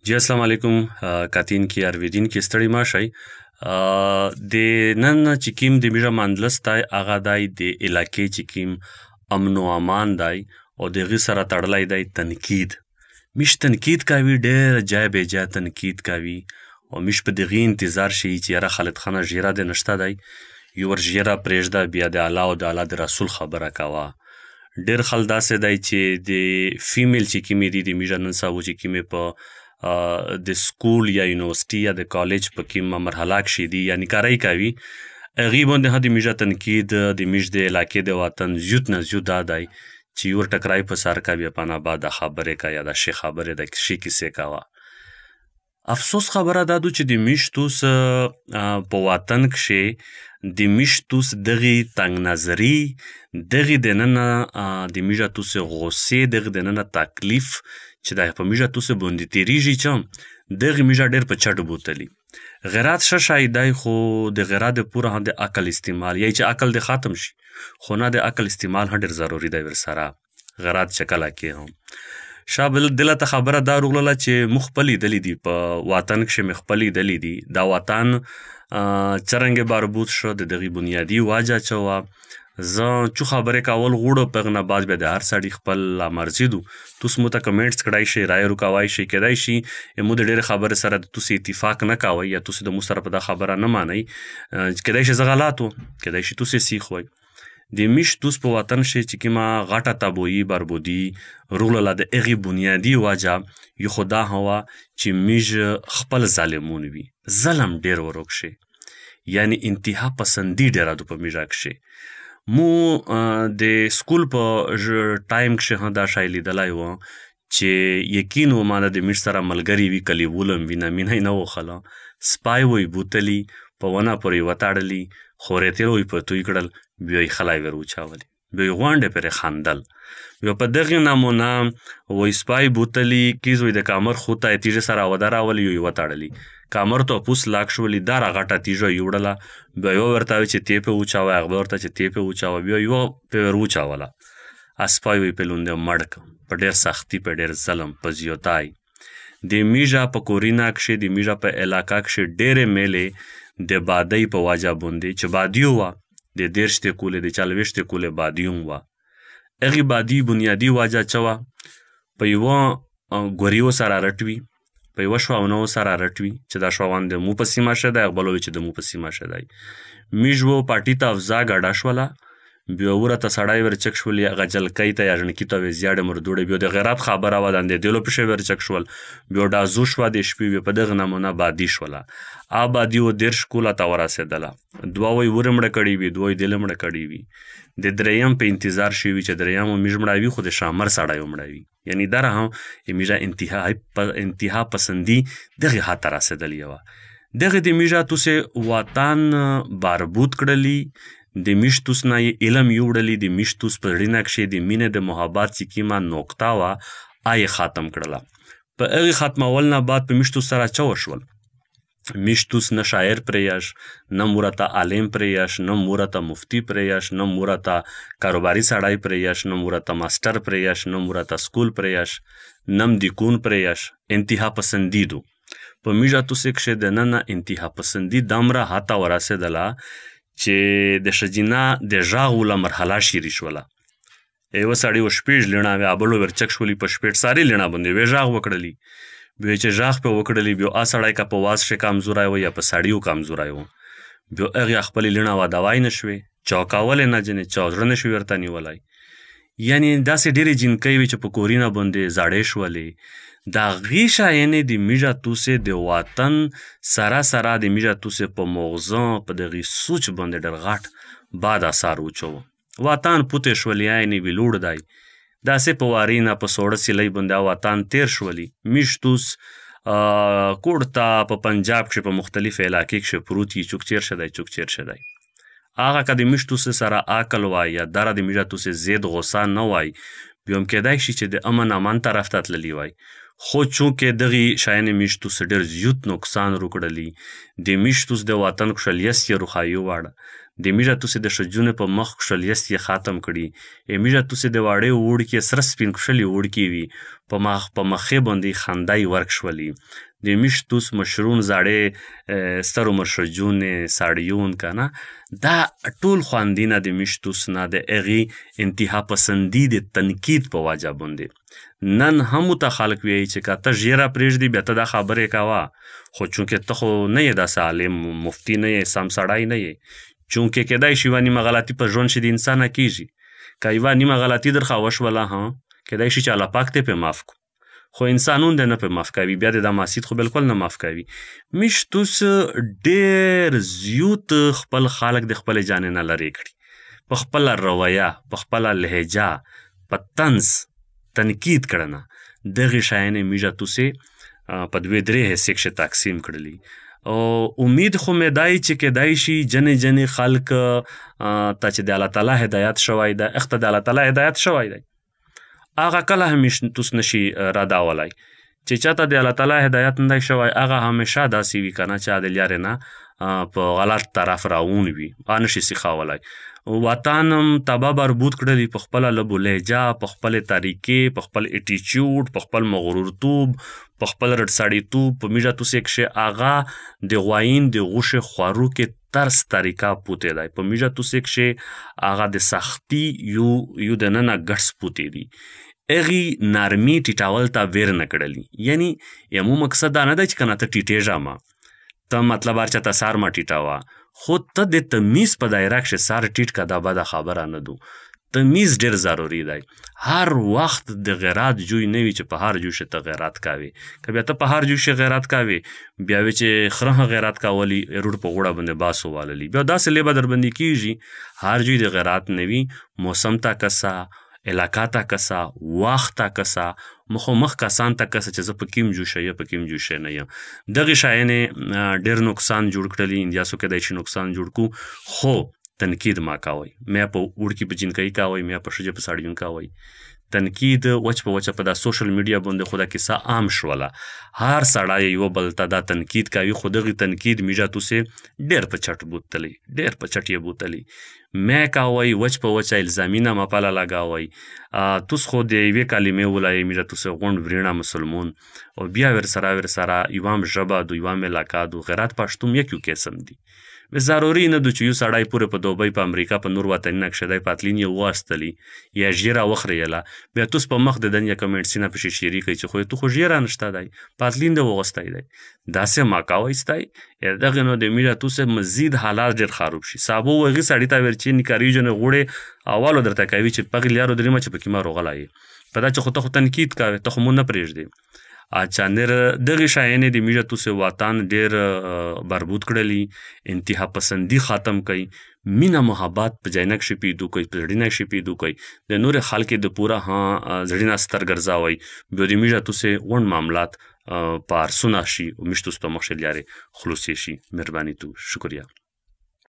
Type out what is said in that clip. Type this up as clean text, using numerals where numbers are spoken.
जी अस्सलाम वालेकुम کاتین کې ارویدین کې ستړي ما شي د نن چې کیم د میژه مندلس تای اغه دای د علاقې چې کیم امن او امان دای او د غي سره تړلای دای تنقید مش تنقید کوي ډېر جای به جای تنقید کوي او مش په دغه انتظار شي چې یاره خالد خان ژیرا د نشته دی یو ور ژیرا پرېږده بیا د الله او د الله د رسول خبره کوا ډېر خل داسې دی چې د فیمیل چې کیمې دي د میژه نن سبا چې کیمې په د سکول یا یونیورسيټي یا د کالج په کومه مرحله کې دي یا نکاري کوي هغې باندې هم د میژه تنقید د میژ د علاقې د وطن زیات نه زیات دا دی چې یو ټکرای په سر کوي په نه بعد خبرې کوي یا د شي خبرې د شي کیسې کوي افسوس خبره دا چې د میشتوس په وطن کې د میشتوس دغه تنگ نظری دغه د نن د میژه توس غوسې دغه د نن تکلیف چې د په میژه توس باندې تیریږي چې دغه میژه ډېر په چټ بوتلی غیرات شایدای خو د غیرات پوره د عقل استعمال یا چې عقل د ختم شي خو نه د عقل استعمال ډېر ضروری دی ورسره غیرات شکل کې هم شابل دلته خبره دا رغله چې مخبلی دلی دی په وطن کې مخبلی دلی دی دا وطن چرنګ باربود شو د دغه بنیادی واجه چوا زه چو خبرې کول غوړو پغنه باز به د هر سړي خپل مرزي دو توس مو ته کمنټس کړای شي رائے رکوای شي کېدای شي مو د ډېر خبره سره توس اتفاق نه کوي یا توس د مو سره په دا خبره نه مانی کېدای شي زغلاتو کېدای شي توس سیخ وای د میش توس په وطن شي چې کما غاټه تابوئی بربودي رغله د اغي بنیادی واجه یو خدا هوا چې میج خپل ظالمون وي ظلم ډېر ورک شي یعنی انتها پسندی ډېر د په میژه کې مو د سکول په ټایم کې هم دا شای لیدلای و چې یقین و مانه د میش سره ملګری وی کلی ولم وینه مینه نه وخلا سپای وی بوتلی په ونه پورې وتاړلی خورې تیر وی په توی کړل بیا یې خلای ور وچاولي بیا غونډه پر خندل بیا په دغه نمونه وی سپای بوتلی کیز وی د کامر خوته تیجه سره ودراول یو وتاړلی کامر ته پوس لاک شولې دا راغټه تیژه یوړله بیا یو ورته چې تی په وچاوه هغه ورته چې تی په وچاوه بیا یو په ور وچاوله اسپای وی په لوند مړک په ډېر سختی په ډېر ظلم په زیاتای د میژه په کورینا کې د میژه په علاقہ کې ډېر میلې د بادای په واجه باندې چې بادیو وا د دیرشته کوله د 40 کوله بادیو وا اغي بادی بنیادی واجه چوا په یو غوریو سره رټوي په یو شواونو سره رټوي چې دا شواون د مو په سیمه شه د غبلوي چې د مو په سیمه شه دی میژو پارټی ته افزا غډا شولا بیا ورته سړای ور چک شولې غجل کای ته یارن کی ته زیاده مردوړې بیا د غیرات خبره ودان د دلو په شوی ور چک شول بیا دا زو شو د شپې په دغه نمونه بادي شولا آبادی و درش کوله تا ورسېدله دوه وی ورمړه کړي وی دوی دلمړه کړي وی د دریم په انتظار شي چې دریم میژمړاوي خو د شامر سړای ومړاوي یعنی دا هم میژه انتها پسندی دغه هاته رسېدلی و دغه د میژه توسه وطن باربود کړلی د میشتوس نه علم یوړلی د میشتوس په ړینه کې د مینه د محبت چې کیما نوکتا وا آی ختم کړله په هغه ختمول نه بعد په میشتوس سره چور شول میشتوس نه شاعر پریاش نه مورتا عالم پریاش نه مورتا مفتی پریاش نه مورتا کاروباری سړی پریاش نه مورتا ماستر پریاش نه مورتا سکول پریاش نم دی کون پریاش انتها پسندیدو په میژه توس کې د نن انتها پسندی دمره هاته ورسېدله چې د شجینا د ژاغوله مرحله شیری شوله ایو سړی و شپېج لینا وی ابلو ورچک شولې په شپېټ ساری لینا باندې وی ژاغ وکړلی بیا چې ژاغ په وکړلی بیا ا سړی کا په واس شه کمزورای و یا په سړیو کمزورای و بیا هغه خپل لینا و دواي نشوي چوکاول نه جنې چاودر نشوي ورته نیولای یعنی داسې ډېرې جنکۍ وي چې په کورینا باندې زاړې شولې دا غیشه یعنی د میژه توسه د وطن سره د میژه توسه په موغزان په دغه سوچ باندې ډېر غټ بعد اثر وچو وطن پوتې شولې یعنی ویلوړ دی داسې په وارینا په سوړه سیلې باندې وطن تیر شولې میشتوس کوړتا په پنجاب کې په مختلف علاقې کې پروتي چوک چیر شدای هغه کدی میشتوس سره عقل وای یا در د میژه توسه زید غوسه نه وای بیا هم کېدای شي چې د امن طرف ته تللی وای خو چونکې دغه شاین میشتوس ډېر زیات نقصان وکړلی د میشتوس د وطن کښلیس یې روخایو واړه د میژه توسې د ښځونې په مخ کښلیست یې ختم کړي میژه توسې د واړې وړکې سره سپین کښلې وړکې وي په مخې باندې خندای ورک شولي د میش توس مشرون زاړې ستر عمر ښځونې ساړیون کنه دا ټول خواندینه د میش توس نه د هغې انتها پسندي د تنقید په وجه باندې نن هم ورته خلک وایي چې که ته ژیره پرېږدي بیا ته دا خبرې کوه خو چونکې ته خو نه یې داسې عالم مفتي نه یې سم سړی نه یې چونکې کیدای شي یوه نیمه غلطي په ژوند چې د انسانه کېږي که یوه نیمه غلطي درخوا وشوله کیدای شي چې الله پاک دې پې معاف کړو خو انسانون دې نه پې معاف کوي بیا د دا ماسید خو بالکل نه معاف کوي میش توس ډېر زیات خپل خلک د خپلې جانې نه لرې کړي په خپله رویه په خپله لهجه په طنز تنقید کړنه دغې شیانې میژه توسې په 2-3 حصې کښې تقسیم کړلي او امید خو مې دی چې کیدای شي جنې خلک ته چې د الله تعالی هدایت شوی ده اخته د الله تعالی هدایت شوی دی هغه کله همیشه توس نشي رداولی چې چاته د الله تعالی هدایت نه شوی هغه همیشه داسې وي کنه چې د لارې نه په غلط طرف راون وي نشي سیخاولی وطن هم تباه بربود کړلي په خپله لبو لهجه په خپلې طریقې په خپل اټیچیوډ په خپل مغرورتوب په خپل رټ سړیتوب په میژه توسې کښې هغه د غوايین د غوښې خوروکې طرز طریقه پوتې دی په میژه توسې کښې هغه د سختي یو دننه ګډس پوتې دي هغې نرمي ټیټول ته ویر نه کړلي یعنی یمو مقصد دا نه دی چې که نه ته ټیټېږه ما ته مطلب هر چاته سر مه ټیټوه خو ته د تمیز په دایره کښې سر ټیټ که دا بده خبره نه دو تمیز ډېر ضروري دی هر وخت د غیرات جوی نه وي چې په هر جوی ته غیرات کوې که بیا ته په هر جوی غیرات کوې بیا وی چې خره غیرات کولی روډ په غوړه باندې باس وواللی بیا داسې لیبه در باندې کېږي هر جوی د غیرات نه وي موسم ته کسه علاقه ته کسه وخت ته کسه مخامخ کسان ته کسه چې زه په کوم جوشه یا په کوم جوشه نه یم دغې شیانې ډېر نقصان جوړ کړلي اندیاسو کیدای شي نقصان جوړ کړو خو تنقید ما کوئ میا په وړکي په جنکۍ کوئ میا په ښځې په سړیون کوئ تنقید وچ په وچه په دا سوشل میډیا باندې خو دا کیسه عام شوله هر سړی یو بل ته دا تنقید کوي خو دغې تنقید میژه توسې ډېر په چټ بوتلی ډېر په چټ یې بوتلی میا کوئ وچ په وچه الزامي نامه لګوئ توس خو د یوې کلمې ووایئ میژه توسې غونډ وریڼه مسلمون او بیا ورسره یوه هم ژبه دو یوه هم علاقه دو غیرت پښتون یک یو قسم دي ضروري نه ده چې یو سړی پورې په دوبۍ په امریکا په نور وطنونه کښې دی پاتلین یې وواستلي یا ژیره وخریله بیا توس په مخ د دن یا کمنټسونه پسې شیري کوي چې خو تو خو ژیره نشته دی پاتلین دې وغوستی دی داسې ما کوئ ستی دغې نو د میژه توسې مزید حالات ډېر خراب شي سابو هغې سړي ته ویل چې نکاریږي غوړې اولو درته کوي چې پغې لیارو درېمه چې پکې ما روغلی یې په دا چې خو ته خو تنقید کوې ته خو مو نه پرېږدې اچانر دغې شیانې د میژه توسې وطن ډېر بربود کړلي انتها پسندي ختم کوي مینه محبت په ځای نه کښې پیدا کوي په زړه نه کښې پیدا کوي د نورې خلکې د پوره زړه نه ستر ګرځوئ بیا د میژه توسې غونډ معاملات په ارسونه شي او میش توس ته مخ لارې خلاصې شي مهرباني تو شکریه